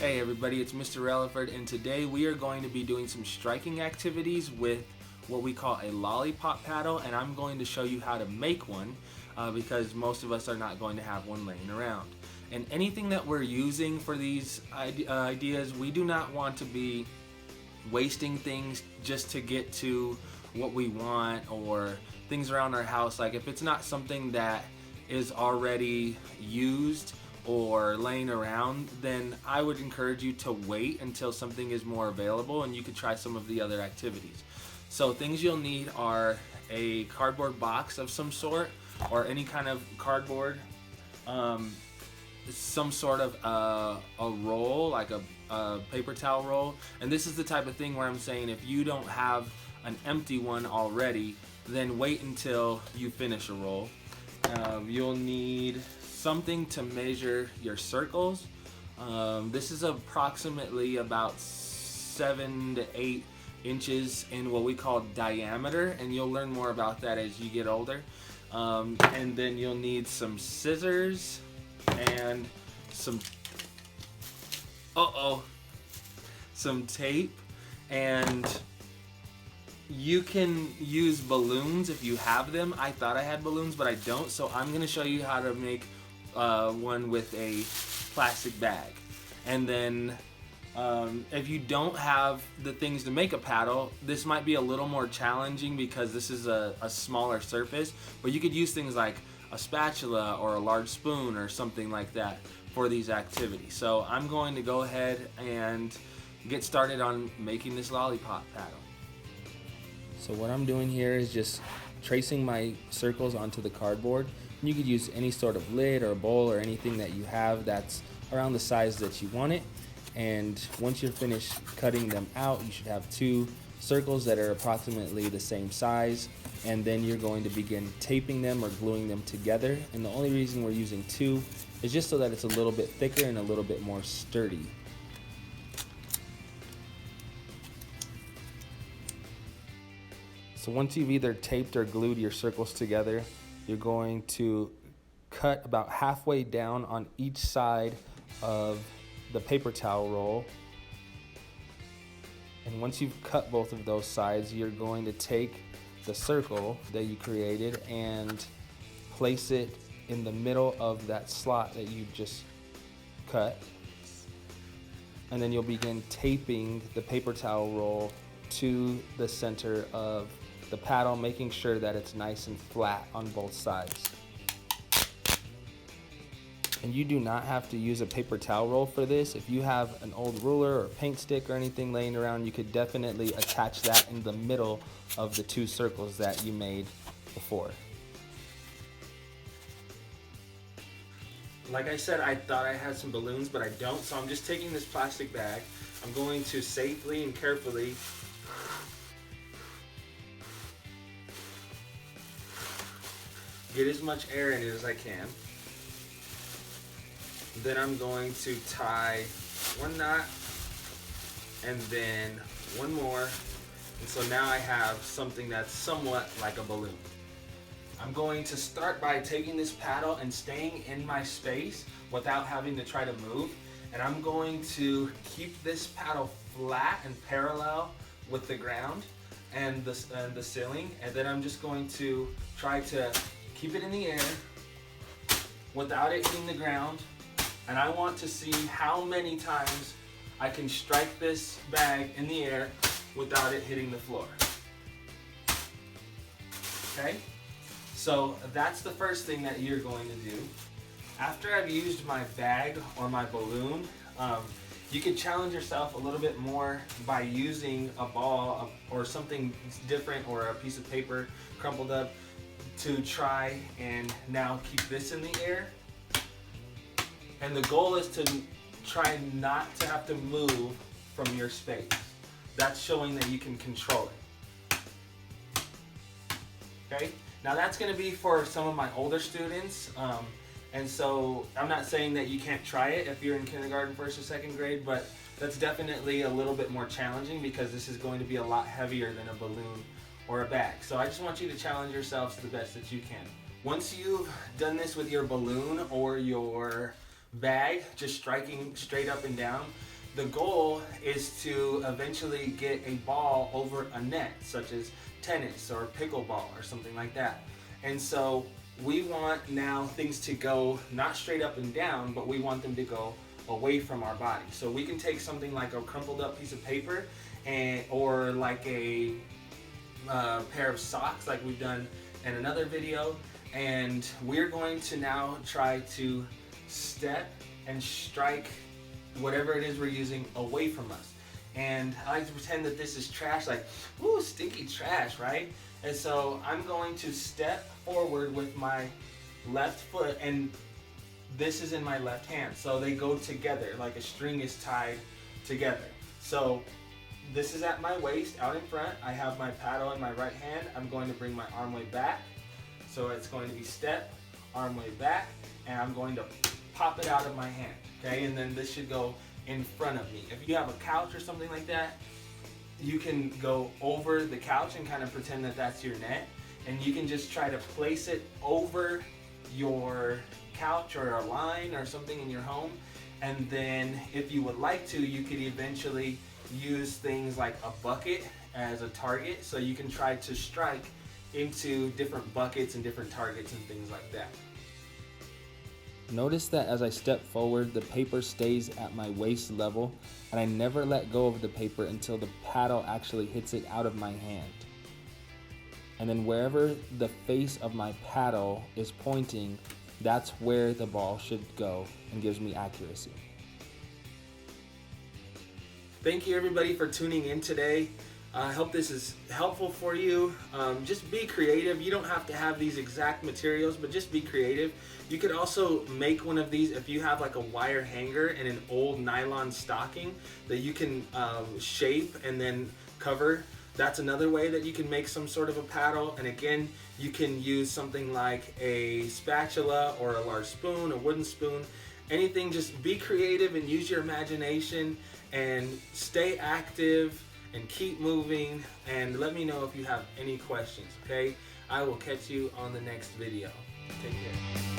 Hey everybody, it's Mr. Relaford, and today we are going to be doing some striking activities with what we call a lollipop paddle, and I'm going to show you how to make one because most of us are not going to have one laying around. And anything that we're using for these ideas, we do not want to be wasting things just to get to what we want or things around our house. Like if it's not something that is already used or laying around, then I would encourage you to wait until something is more available and you could try some of the other activities. So things you'll need are a cardboard box of some sort or any kind of cardboard, some sort of a roll, like a paper towel roll. And this is the type of thing where I'm saying if you don't have an empty one already, then wait until you finish a roll. You'll need something to measure your circles. This is approximately about 7 to 8 inches in what we call diameter, and you'll learn more about that as you get older. And then you'll need some scissors and some tape, and you can use balloons if you have them. I thought I had balloons, but I don't, so I'm going to show you how to make one with a plastic bag. And then if you don't have the things to make a paddle, this might be a little more challenging because this is a smaller surface, but you could use things like a spatula or a large spoon or something like that for these activities. So I'm going to go ahead and get started on making this lollipop paddle. So what I'm doing here is just tracing my circles onto the cardboard. You could use any sort of lid or bowl or anything that you have that's around the size that you want it. And once you're finished cutting them out, you should have 2 circles that are approximately the same size. And then you're going to begin taping them or gluing them together. And the only reason we're using 2 is just so that it's a little bit thicker and a little bit more sturdy. So once you've either taped or glued your circles together, you're going to cut about halfway down on each side of the paper towel roll. And once you've cut both of those sides, you're going to take the circle that you created and place it in the middle of that slot that you just cut. And then you'll begin taping the paper towel roll to the center of the paddle, making sure that it's nice and flat on both sides. And you do not have to use a paper towel roll for this. If you have an old ruler or paint stick or anything laying around, you could definitely attach that in the middle of the 2 circles that you made before. Like I said, I thought I had some balloons, but I don't, so I'm just taking this plastic bag. I'm going to safely and carefully get as much air in it as I can. Then I'm going to tie 1 knot and then 1 more. And so now I have something that's somewhat like a balloon. I'm going to start by taking this paddle and staying in my space without having to try to move. And I'm going to keep this paddle flat and parallel with the ground and the ceiling. And then I'm just going to try to keep it in the air without it hitting the ground. And I want to see how many times I can strike this bag in the air without it hitting the floor. Okay? So that's the first thing that you're going to do. After I've used my bag or my balloon, you can challenge yourself a little bit more by using a ball or something different or a piece of paper crumpled up to try and now keep this in the air. And the goal is to try not to have to move from your space. That's showing that you can control it. Okay? Now that's going to be for some of my older students. And so I'm not saying that you can't try it if you're in kindergarten, 1st or 2nd grade, but that's definitely a little bit more challenging because this is going to be a lot heavier than a balloon or a bag. So I just want you to challenge yourselves to the best that you can. Once you've done this with your balloon or your bag, just striking straight up and down, the goal is to eventually get a ball over a net, such as tennis or pickleball or something like that. And so we want now things to go not straight up and down, but we want them to go away from our body. So we can take something like a crumpled up piece of paper or like a pair of socks like we've done in another video, and we're going to now try to step and strike whatever it is we're using away from us. And I like to pretend that this is trash, like, ooh, stinky trash, right? And so I'm going to step forward with my left foot, and this is in my left hand. So they go together, like a string is tied together. So this is at my waist, out in front. I have my paddle in my right hand. I'm going to bring my arm way back. So it's going to be step, arm way back, and I'm going to pop it out of my hand, okay? And then this should go in front of me. If you have a couch or something like that, you can go over the couch and kind of pretend that that's your net, and you can just try to place it over your couch or a line or something in your home. And then if you would like to, you could eventually use things like a bucket as a target, so you can try to strike into different buckets and different targets and things like that. Notice that as I step forward, the paper stays at my waist level, and I never let go of the paper until the paddle actually hits it out of my hand. And then wherever the face of my paddle is pointing, that's where the ball should go and gives me accuracy. Thank you everybody for tuning in today. I hope this is helpful for you. Just be creative. You don't have to have these exact materials, but just be creative. You could also make one of these if you have like a wire hanger and an old nylon stocking that you can shape and then cover. That's another way that you can make some sort of a paddle. And again, you can use something like a spatula or a large spoon, a wooden spoon, anything. Just be creative and use your imagination and stay active and keep moving, and let me know if you have any questions, okay? I will catch you on the next video. Take care.